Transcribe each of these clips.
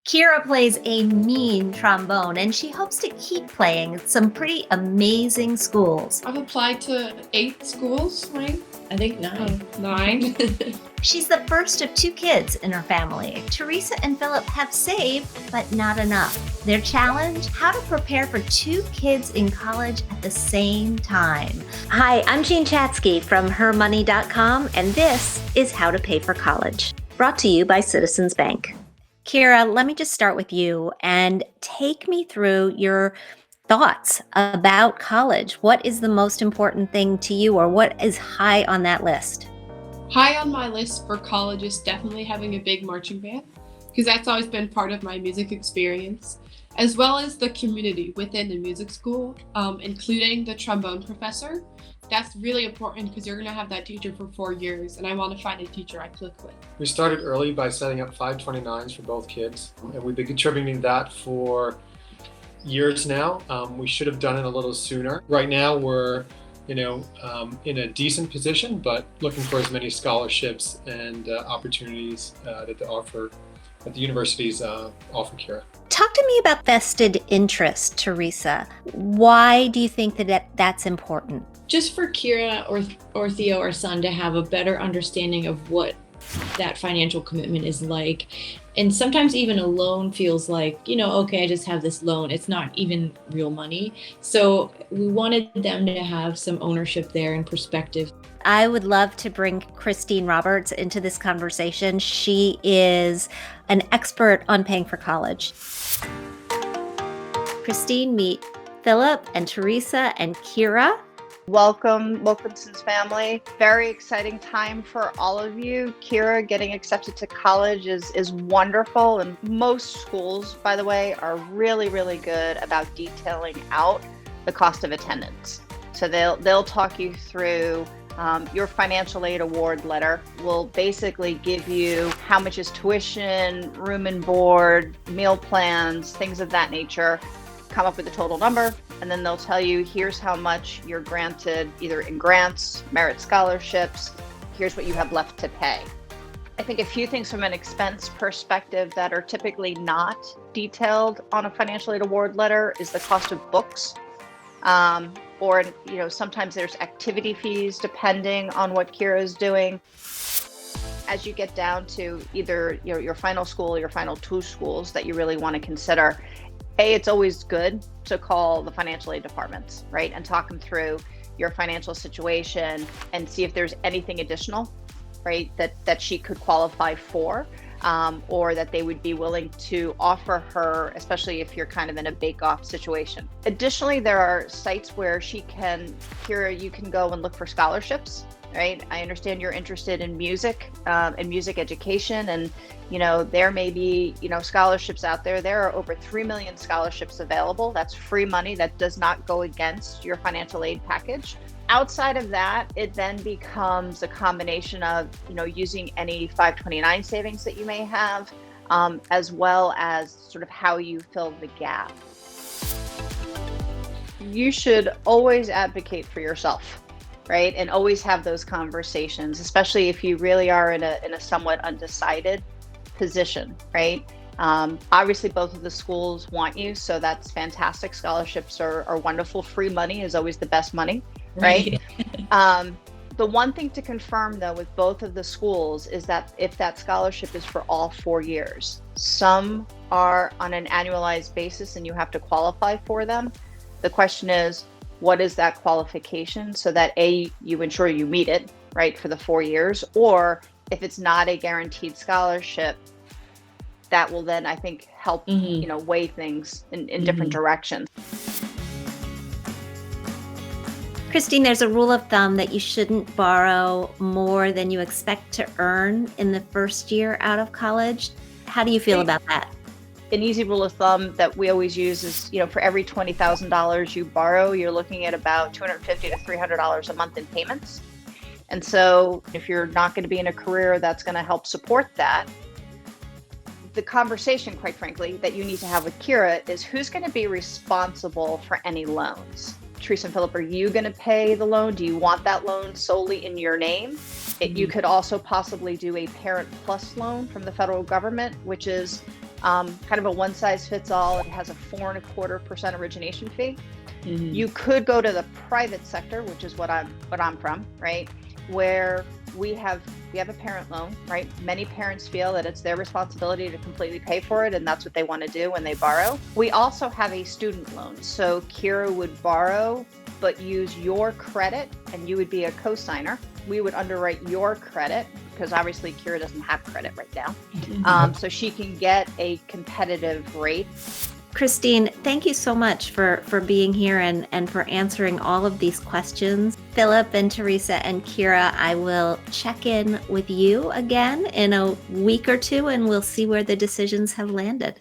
Kiera plays a mean trombone and she hopes to keep playing at some pretty amazing schools. I've applied to 8 schools, right? I think 9. 9. She's the first of 2 kids in her family. Teresa and Philip have saved, but not enough. Their challenge? How to prepare for 2 kids in college at the same time. Hi, I'm Jean Chatzky from hermoney.com, and this is How to Pay for College, brought to you by Citizens Bank. Kiera, let me just start with you and take me through your thoughts about college. What is the most important thing to you, or what is high on that list? High on my list for college is definitely having a big marching band, because that's always been part of my music experience, as well as the community within the music school, including the trombone professor. That's really important because you're going to have that teacher for 4 years, and I want to find a teacher I click with. We started early by setting up 529s for both kids, and we've been contributing that for years now. We should have done it a little sooner. Right now we're in a decent position, but looking for as many scholarships and opportunities that the universities offer Kiera. Talk to me about vested interest, Teresa. Why do you think that's important? Just for Kiera or Theo, our son, to have a better understanding of what that financial commitment is like. And sometimes even a loan feels like, okay, I just have this loan. It's not even real money. So we wanted them to have some ownership there and perspective. I would love to bring Christine Roberts into this conversation. She is an expert on paying for college. Christine, meet Philip and Teresa and Kiera. Welcome, Wilkinson's family. Very exciting time for all of you. Kiera getting accepted to college is wonderful. And most schools, by the way, are really, really good about detailing out the cost of attendance. So they'll talk you through your financial aid award letter. Will basically give you how much is tuition, room and board, meal plans, things of that nature. Come up with a total number, and then they'll tell you, here's how much you're granted either in grants, merit scholarships, here's what you have left to pay. I think a few things from an expense perspective that are typically not detailed on a financial aid award letter is the cost of books, or sometimes there's activity fees depending on what Kiera is doing. As you get down to either your final school or your final 2 schools that you really want to consider, it's always good to call the financial aid departments, right? And talk them through your financial situation and see if there's anything additional, right, that she could qualify for, or that they would be willing to offer her, especially if you're kind of in a bake-off situation. Additionally, there are sites where you can go and look for scholarships, right? I understand you're interested in music and music education, and there may be scholarships out there. There are over 3 million scholarships available. That's free money that does not go against your financial aid package. Outside of that, it then becomes a combination of using any 529 savings that you may have, as well as sort of how you fill the gap. You should always advocate for yourself, right? And always have those conversations, especially if you really are in a somewhat undecided position, right? Obviously, both of the schools want you, so that's fantastic. Scholarships are wonderful. Free money is always the best money, right? The one thing to confirm, though, with both of the schools is that if that scholarship is for all 4 years, some are on an annualized basis and you have to qualify for them. The question is, what is that qualification so that you ensure you meet it, right, for the 4 years, or if it's not a guaranteed scholarship, that will then, I think, help, weigh things in different directions. Christine, there's a rule of thumb that you shouldn't borrow more than you expect to earn in the first year out of college. How do you feel about that? An easy rule of thumb that we always use is, for every $20,000 you borrow, you're looking at about $250 to $300 a month in payments. And so if you're not going to be in a career that's going to help support that, the conversation, quite frankly, that you need to have with Kiera is who's going to be responsible for any loans. Teresa and Philip, are you going to pay the loan? Do you want that loan solely in your name? You could also possibly do a Parent Plus loan from the federal government, which is kind of a one size fits all. It has a 4.25% origination fee. You could go to the private sector, which is what I'm from, right? Where we have a parent loan, right? Many parents feel that it's their responsibility to completely pay for it, and that's what they want to do when they borrow. We also have a student loan. So Kiera would borrow, but use your credit, and you would be a co-signer. We would underwrite your credit, because obviously Kiera doesn't have credit right now. So she can get a competitive rate. Christine, thank you so much for being here and for answering all of these questions. Philip and Teresa and Kiera, I will check in with you again in a week or two, and we'll see where the decisions have landed.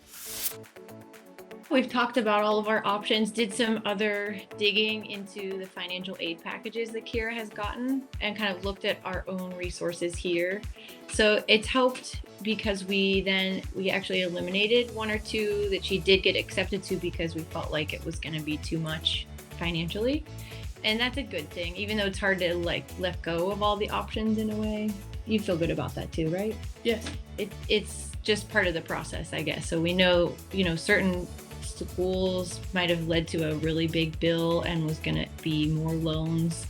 We've talked about all of our options, did some other digging into the financial aid packages that Kiera has gotten, and kind of looked at our own resources here. So it's helped because we actually eliminated one or two that she did get accepted to because we felt like it was going to be too much financially. And that's a good thing, even though it's hard to let go of all the options in a way. You feel good about that too, right? Yes. It's just part of the process, I guess. So we know, certain schools might have led to a really big bill and was going to be more loans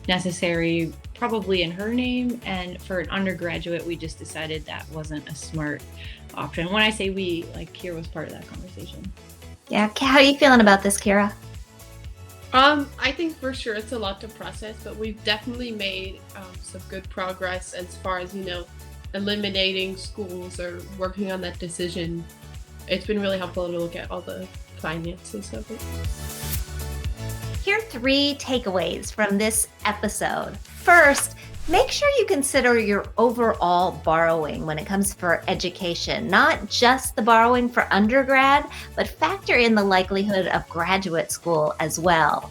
necessary, probably in her name. And for an undergraduate, we just decided that wasn't a smart option. When I say we, Kiera was part of that conversation. Yeah, how are you feeling about this, Kiera? I think for sure it's a lot to process, but we've definitely made some good progress as far as, eliminating schools or working on that decision. It's been really helpful to look at all the finances of it. Here are 3 takeaways from this episode. First, make sure you consider your overall borrowing when it comes for education, not just the borrowing for undergrad, but factor in the likelihood of graduate school as well.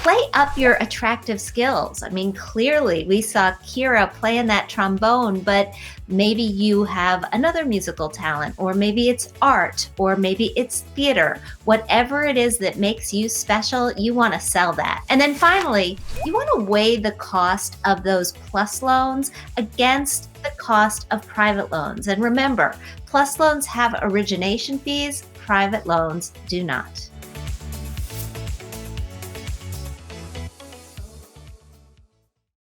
Play up your attractive skills. I mean, clearly we saw Kiera playing that trombone, but maybe you have another musical talent, or maybe it's art, or maybe it's theater. Whatever it is that makes you special, you want to sell that. And then finally, you want to weigh the cost of those plus loans against the cost of private loans. And remember, plus loans have origination fees, private loans do not.